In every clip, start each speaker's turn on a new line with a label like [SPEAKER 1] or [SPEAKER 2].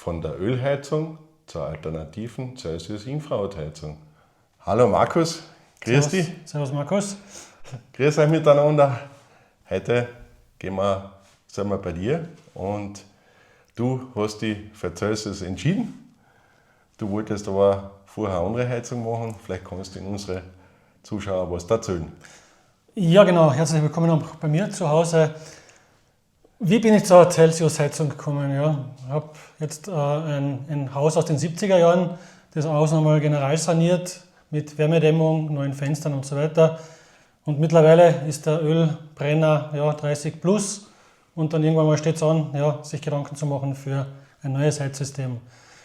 [SPEAKER 1] von der Ölheizung zur alternativen Celsius-Infrarotheizung. Hallo Markus, grüß dich.
[SPEAKER 2] Servus Markus.
[SPEAKER 1] Grüß euch miteinander. Heute sind wir bei dir und du hast dich für Celsius entschieden. Du wolltest aber vorher eine andere Heizung machen. Vielleicht kannst du in unsere Zuschauer was erzählen.
[SPEAKER 2] Ja genau, herzlich willkommen auch bei mir zu Hause. Wie bin ich zur Celsius-Heizung gekommen? Ja, ich habe jetzt ein Haus aus den 70er Jahren, das Haus nochmal general saniert mit Wärmedämmung, neuen Fenstern und so weiter. Und mittlerweile ist der Ölbrenner 30 plus und dann irgendwann mal steht es an, sich Gedanken zu machen für ein neues Heizsystem.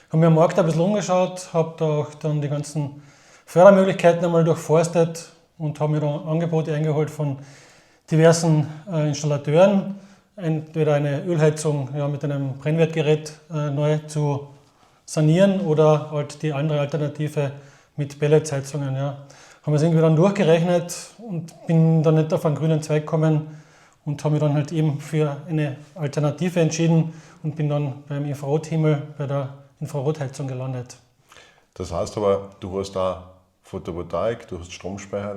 [SPEAKER 2] Ich habe mir am Markt ein bisschen umgeschaut, habe da auch dann die ganzen Fördermöglichkeiten einmal durchforstet und habe mir dann Angebote eingeholt von diversen Installateuren, entweder eine Ölheizung mit einem Brennwertgerät neu zu sanieren oder halt die andere Alternative mit Pelletsheizungen. Ja. Haben wir es irgendwie dann durchgerechnet und bin dann nicht auf einen grünen Zweig gekommen und habe mich dann halt eben für eine Alternative entschieden und bin dann beim Infrarothimmel bei der Infrarotheizung gelandet.
[SPEAKER 1] Das heißt aber, du hast da Photovoltaik, du hast Stromspeicher,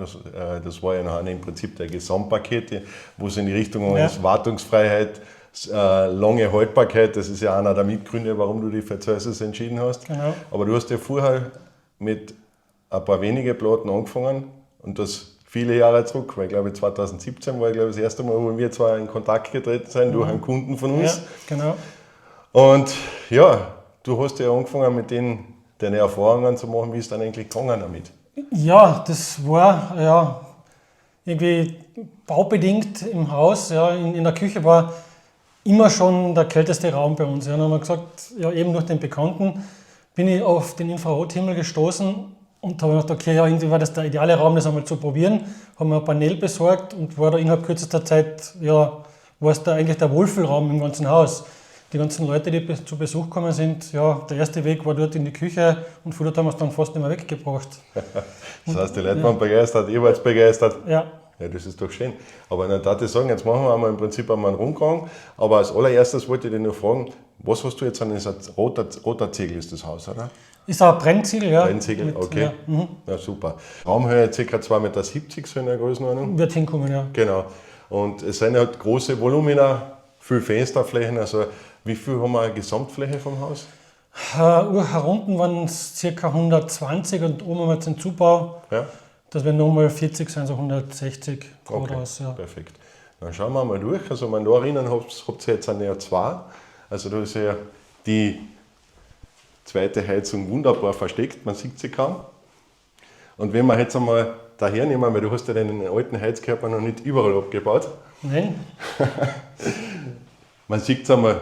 [SPEAKER 1] das war ja noch im Prinzip der Gesamtpaket, wo es in die Richtung ist, Wartungsfreiheit, lange Haltbarkeit, das ist ja einer der Mitgründe, warum du dich für Celsius entschieden hast.
[SPEAKER 2] Genau.
[SPEAKER 1] Aber du hast ja vorher mit ein paar wenige Platten angefangen und das viele Jahre zurück, weil ich glaube 2017 war das erste Mal, wo wir zwar in Kontakt getreten sind durch einen Kunden von uns.
[SPEAKER 2] Ja, genau.
[SPEAKER 1] Und ja, du hast ja angefangen mit deine Erfahrungen zu machen, wie ist dann eigentlich gegangen damit?
[SPEAKER 2] Ja, das war irgendwie baubedingt im Haus. Ja, in der Küche war immer schon der kälteste Raum bei uns. Ja. Dann haben wir gesagt, eben durch den Bekannten bin ich auf den Infrarothimmel gestoßen und habe gedacht, okay, irgendwie war das der ideale Raum, das einmal zu probieren. Haben mir ein Panel besorgt und war da innerhalb kürzester Zeit, war es da eigentlich der Wohlfühlraum im ganzen Haus. Die ganzen Leute, die zu Besuch gekommen sind, der erste Weg war dort in die Küche und von dort haben wir es dann fast nicht mehr weggebracht.
[SPEAKER 1] Das heißt, die Leute waren begeistert, ihr wart begeistert.
[SPEAKER 2] Ja.
[SPEAKER 1] Ja, das ist doch schön. Aber dann darf ich sagen, jetzt machen wir einmal im Prinzip einen Rundgang. Aber als allererstes wollte ich dich noch fragen, was hast du jetzt an? Das ist ein roter Ziegel ist das Haus, oder?
[SPEAKER 2] Ist ein Brennziegel, ja.
[SPEAKER 1] Brennziegel, okay. Ja, super. Raumhöhe ca. 2,70 Meter so in der Größenordnung.
[SPEAKER 2] Wird hinkommen, ja.
[SPEAKER 1] Genau. Und es sind halt große Volumina, viel Fensterflächen. Also wie viel haben wir eine Gesamtfläche vom Haus?
[SPEAKER 2] Herunten waren es ca. 120 und oben haben wir jetzt den Zubau.
[SPEAKER 1] Ja.
[SPEAKER 2] Das werden nochmal 40 sein, so 160 pro Haus. Ja.
[SPEAKER 1] Perfekt. Dann schauen wir mal durch. Also da drinnen habt ihr jetzt ja zwei. Also da ist ja die zweite Heizung wunderbar versteckt, man sieht sie kaum. Und wenn wir jetzt einmal daher nehmen, weil du hast ja deinen alten Heizkörper noch nicht überall abgebaut.
[SPEAKER 2] Nein.
[SPEAKER 1] Man sieht es einmal,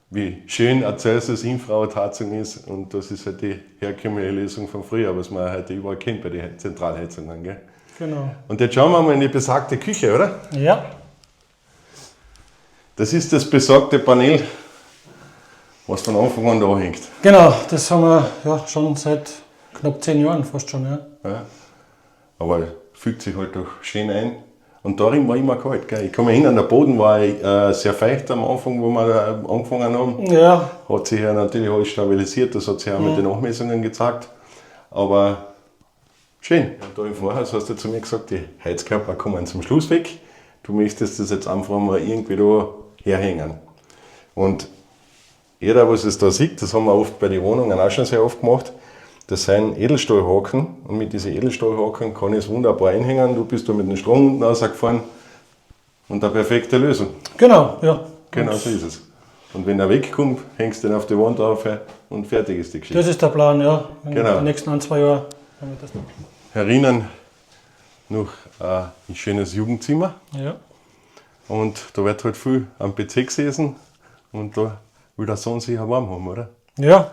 [SPEAKER 1] wie schön eine Celsius-Infrarotheizung ist und das ist halt die herkömmliche Lösung von früher, was man heute überall kennt bei den Zentralheizungen. Gell?
[SPEAKER 2] Genau.
[SPEAKER 1] Und jetzt schauen wir mal in die besagte Küche, oder?
[SPEAKER 2] Ja.
[SPEAKER 1] Das ist das besagte Panel, was von Anfang an da hängt.
[SPEAKER 2] Genau, das haben wir schon seit knapp 10 Jahren fast schon. Ja.
[SPEAKER 1] Aber fügt sich halt doch schön ein. Und darin war immer kalt. Gell? Ich kann mich erinnern, der Boden war sehr feucht am Anfang, wo wir da angefangen haben.
[SPEAKER 2] Ja.
[SPEAKER 1] Hat sich ja natürlich alles stabilisiert, das hat sich auch mit den Nachmessungen gezeigt. Aber schön. Und da im Vorhaus hast du zu mir gesagt, die Heizkörper kommen zum Schluss weg. Du möchtest das jetzt einfach mal irgendwie da herhängen. Und jeder, was es da sieht, das haben wir oft bei den Wohnungen auch schon sehr oft gemacht, das sind Edelstahlhaken und mit diesen Edelstahlhaken kann ich es wunderbar einhängen. Du bist da mit dem Strom unten rausgefahren und eine perfekte Lösung.
[SPEAKER 2] Genau, ja.
[SPEAKER 1] Genau so ist es. Und wenn er wegkommt, hängst du den auf die Wand auf und fertig ist die Geschichte.
[SPEAKER 2] Das ist der Plan, ja. In
[SPEAKER 1] Genau.
[SPEAKER 2] den nächsten 1-2 Jahren haben wir das noch.
[SPEAKER 1] Herinnen noch ein schönes Jugendzimmer
[SPEAKER 2] Ja.
[SPEAKER 1] und da wird halt viel am PC gesessen und da will der Sohn sich warm haben, oder?
[SPEAKER 2] Ja.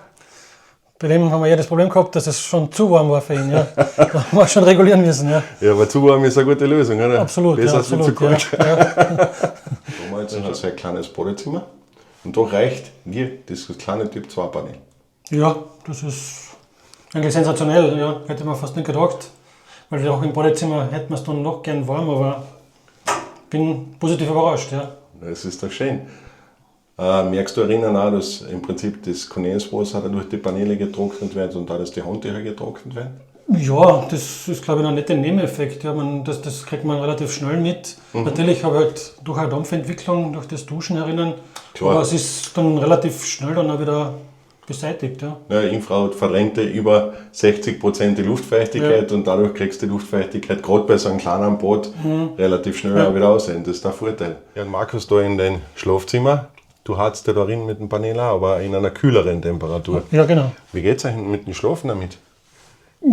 [SPEAKER 2] Bei dem haben wir ja das Problem gehabt, dass es schon zu warm war für ihn. Ja. Da haben wir schon regulieren müssen. Ja,
[SPEAKER 1] Ja, aber zu warm ist eine gute Lösung, oder?
[SPEAKER 2] absolut.
[SPEAKER 1] Besser
[SPEAKER 2] Ja,
[SPEAKER 1] als nicht zu
[SPEAKER 2] absolut,
[SPEAKER 1] kalt.
[SPEAKER 2] ja. Ja.
[SPEAKER 1] Da haben wir jetzt ein sehr kleines Badezimmer und da reicht mir das kleine Typ 2 Panel.
[SPEAKER 2] Ja, das ist eigentlich sensationell. Ja. Hätte man fast nicht gedacht. Weil auch im Badezimmer hätten wir es dann noch gern warm, aber bin positiv überrascht. Ja.
[SPEAKER 1] Das ist doch schön. Merkst du erinnern auch, dass im Prinzip das Kondenswasser durch die Paneele getrocknet wird und auch, dass die Handtücher getrocknet werden?
[SPEAKER 2] Ja, das ist, glaube ich, noch nicht ein Nebeneffekt. Ja, das kriegt man relativ schnell mit. Natürlich habe ich halt durch eine Dampfentwicklung, durch das Duschen erinnern,
[SPEAKER 1] Klar.
[SPEAKER 2] aber es ist dann relativ schnell dann auch wieder beseitigt. Ja.
[SPEAKER 1] Ja, Infrarot verrennt über 60% die Luftfeuchtigkeit und dadurch kriegst du die Luftfeuchtigkeit gerade bei so einem kleinen Bad relativ schnell auch wieder aussehen. Das ist der Vorteil. Ja, und Markus, da in dein Schlafzimmer, du heizt ja darin mit dem Panel auch, aber in einer kühleren Temperatur.
[SPEAKER 2] Ja, genau.
[SPEAKER 1] Wie geht es euch mit dem Schlafen damit?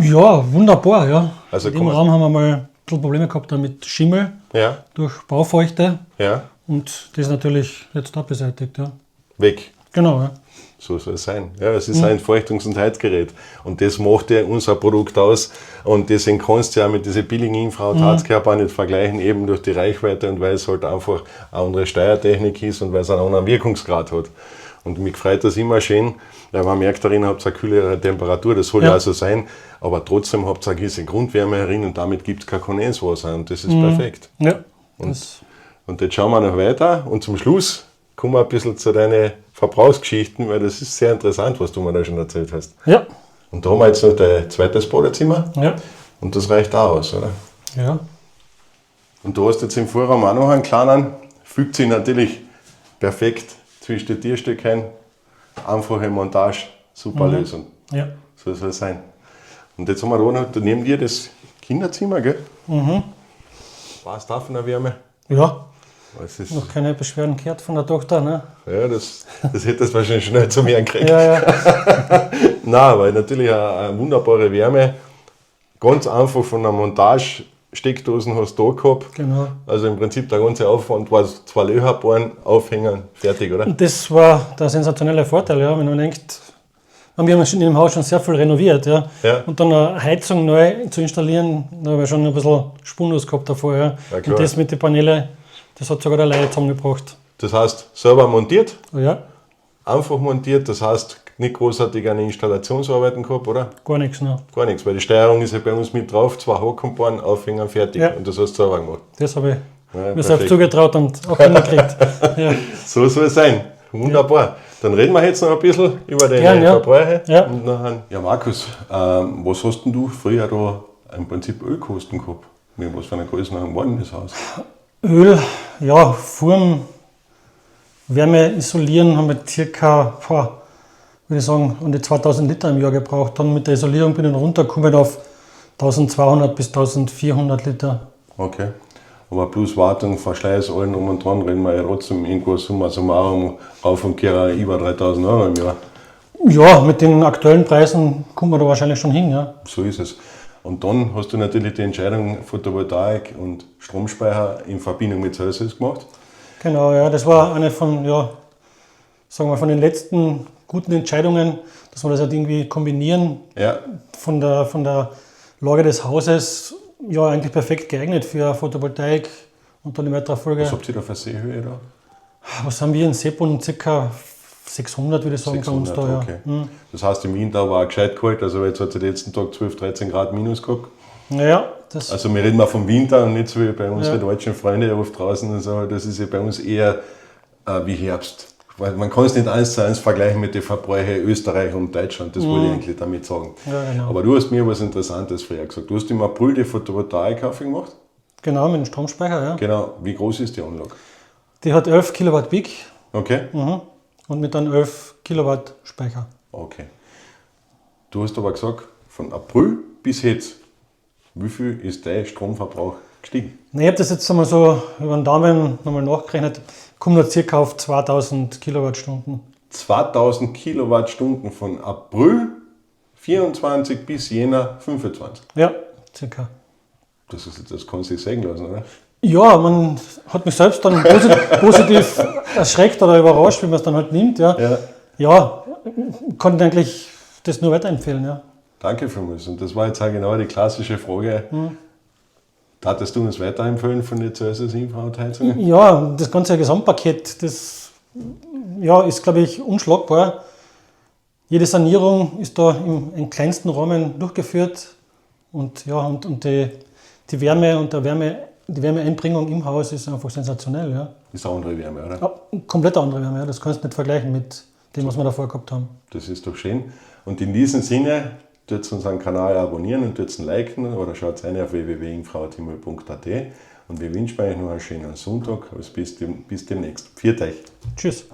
[SPEAKER 2] Ja, wunderbar. Ja.
[SPEAKER 1] Also
[SPEAKER 2] in dem Raum haben wir mal ein bisschen Probleme gehabt mit Schimmel
[SPEAKER 1] Ja,
[SPEAKER 2] durch Baufeuchte
[SPEAKER 1] ja,
[SPEAKER 2] und das ist natürlich jetzt auch beseitigt. Ja.
[SPEAKER 1] weg.
[SPEAKER 2] Genau. Ja.
[SPEAKER 1] So soll es sein. Ja, es ist ein Feuchtungs- und Heizgerät. Und das macht ja unser Produkt aus. Und deswegen kannst du ja mit diesen billigen Infrarot-Heizkörpern nicht vergleichen, eben durch die Reichweite und weil es halt einfach eine andere Steuertechnik ist und weil es einen anderen Wirkungsgrad hat. Und mich freut das immer schön, weil man merkt darin, habt ihr eine kühlere Temperatur, das soll ja auch so sein, aber trotzdem habt ihr eine gewisse Grundwärme herin und damit gibt es kein Kondenswasser und das ist perfekt.
[SPEAKER 2] Ja.
[SPEAKER 1] Und jetzt schauen wir noch weiter und zum Schluss kommen wir ein bisschen zu deinen Verbrauchsgeschichten, weil das ist sehr interessant, was du mir da schon erzählt hast.
[SPEAKER 2] Ja.
[SPEAKER 1] Und da haben wir jetzt noch dein zweites Badezimmer
[SPEAKER 2] Ja.
[SPEAKER 1] und das reicht auch aus, oder?
[SPEAKER 2] Ja.
[SPEAKER 1] Und du hast jetzt im Vorraum auch noch einen kleinen, fügt sich natürlich perfekt zwischen die Tierstückchen, einfache Montage, super Lösung.
[SPEAKER 2] Ja.
[SPEAKER 1] So soll es sein. Und jetzt haben wir da noch neben dir das Kinderzimmer, gell? Passt auch von der Wärme.
[SPEAKER 2] Ja.
[SPEAKER 1] Es ist,
[SPEAKER 2] Noch keine Beschwerden gehört von der Tochter, ne?
[SPEAKER 1] ja, das hättest du wahrscheinlich schnell zu mir gekriegt.
[SPEAKER 2] Ja, ja.
[SPEAKER 1] Nein, weil natürlich eine wunderbare Wärme. Ganz einfach von der Montage, Steckdosen hast du da gehabt.
[SPEAKER 2] Genau.
[SPEAKER 1] Also im Prinzip der ganze Aufwand war 2 Löcher bohren, aufhängen, fertig, oder?
[SPEAKER 2] Und das war der sensationelle Vorteil, ja, wenn man denkt, wir haben in dem Haus schon sehr viel renoviert, ja.
[SPEAKER 1] Ja.
[SPEAKER 2] Und dann eine Heizung neu zu installieren, da habe ich schon ein bisschen Spundus gehabt davor, ja.
[SPEAKER 1] Ja, klar.
[SPEAKER 2] Und das mit den Paneelen, das hat sogar der Leute zusammengebracht.
[SPEAKER 1] Das heißt, selber montiert,
[SPEAKER 2] Ja,
[SPEAKER 1] einfach montiert, das heißt nicht großartig eine Installationsarbeiten gehabt, oder?
[SPEAKER 2] gar nichts, ne.
[SPEAKER 1] Gar nichts, weil die Steuerung ist ja bei uns mit drauf, 2 Haken bohren, aufhängen, fertig.
[SPEAKER 2] Ja.
[SPEAKER 1] Und das hast du selber gemacht.
[SPEAKER 2] Das habe ich
[SPEAKER 1] Ja,
[SPEAKER 2] mir selbst
[SPEAKER 1] perfekt.
[SPEAKER 2] zugetraut und auch hingekriegt. Ja.
[SPEAKER 1] So soll es sein. Wunderbar. Dann reden wir jetzt noch ein bisschen über deine
[SPEAKER 2] Gern, ja.
[SPEAKER 1] Verbräuche.
[SPEAKER 2] Ja.
[SPEAKER 1] Und nachher, ja, Markus, was hast denn du früher da im Prinzip Ölkosten gehabt? Mit was für einer Größenordnung war denn das Haus?
[SPEAKER 2] Öl, ja, vorm Wärme isolieren haben wir circa, würde ich sagen, an die 2000 Liter im Jahr gebraucht. Dann mit der Isolierung bin ich runtergekommen auf 1200 bis 1400 Liter.
[SPEAKER 1] Okay. Aber plus Wartung, Verschleiß, allen um und dran, reden wir ja trotzdem irgendwo summa summarum auf und kehrer über 3000 Euro im Jahr.
[SPEAKER 2] Ja, mit den aktuellen Preisen kommen wir da wahrscheinlich schon hin, ja.
[SPEAKER 1] So ist es. Und dann hast du natürlich die Entscheidung Photovoltaik und Stromspeicher in Verbindung mit Celsius gemacht.
[SPEAKER 2] Genau, ja, das war eine von, ja, sagen wir, von den letzten guten Entscheidungen, dass wir das halt irgendwie kombinieren.
[SPEAKER 1] Ja,
[SPEAKER 2] Von der Lage des Hauses, ja, eigentlich perfekt geeignet für Photovoltaik und dann in weiterer Folge.
[SPEAKER 1] was habt ihr da für Seehöhe da?
[SPEAKER 2] Was haben wir in Seepon? Ca. 600, würde ich sagen, bei uns
[SPEAKER 1] 600,
[SPEAKER 2] da.
[SPEAKER 1] okay.
[SPEAKER 2] Ja.
[SPEAKER 1] Das heißt, im Winter war auch gescheit kalt, also jetzt hat es den letzten Tag 12, 13 Grad minus gehabt.
[SPEAKER 2] Naja, das,
[SPEAKER 1] Also wir reden mal vom Winter und nicht so wie bei unseren
[SPEAKER 2] Ja.
[SPEAKER 1] deutschen Freunden oft draußen und so, das ist ja bei uns eher wie Herbst. Weil man kann es nicht 1:1 vergleichen mit den Verbräuchen Österreich und Deutschland, das wollte ich eigentlich damit sagen.
[SPEAKER 2] Ja, genau.
[SPEAKER 1] Aber du hast mir was Interessantes früher gesagt. Du hast im April die Photovoltaik gemacht.
[SPEAKER 2] genau, mit dem Stromspeicher, ja.
[SPEAKER 1] Genau. Wie groß ist die Anlage?
[SPEAKER 2] Die hat 11 Kilowatt Peak
[SPEAKER 1] Okay?
[SPEAKER 2] und mit dann 11 Kilowatt Speicher.
[SPEAKER 1] Okay. Du hast aber gesagt, von April bis jetzt, wie viel ist dein Stromverbrauch gestiegen?
[SPEAKER 2] Ich habe das jetzt einmal so über den Daumen nochmal nachgerechnet, kommt da circa auf 2000 Kilowattstunden.
[SPEAKER 1] 2000 Kilowattstunden von April 24 bis Jänner 25.
[SPEAKER 2] Ja, circa.
[SPEAKER 1] Das kann sich sagen lassen, oder?
[SPEAKER 2] Ja, man hat mich selbst dann positiv erschreckt oder überrascht, wie man es dann halt nimmt. Ja,
[SPEAKER 1] Ja.
[SPEAKER 2] ja, konnte eigentlich das nur weiterempfehlen. Ja.
[SPEAKER 1] Danke vielmals. Und das war jetzt auch genau die klassische Frage. Darfst du uns weiterempfehlen von den Celsius Infrarotheizungen?
[SPEAKER 2] Ja, das ganze Gesamtpaket, das ja, ist, glaube ich, unschlagbar. Jede Sanierung ist da im kleinsten Rahmen durchgeführt und, ja, und die Wärme und der die Wärmeeinbringung im Haus ist einfach sensationell. Ja.
[SPEAKER 1] Ist eine andere Wärme, oder?
[SPEAKER 2] Ja, komplett andere Wärme, ja. Das kannst du nicht vergleichen mit dem, was wir davor gehabt haben.
[SPEAKER 1] Das ist doch schön. Und in diesem Sinne, tut unseren Kanal abonnieren und tut liken oder schaut rein auf www.infrautimol.at und wir wünschen euch noch einen schönen Sonntag. Also bis demnächst. Pfiat euch.
[SPEAKER 2] Tschüss.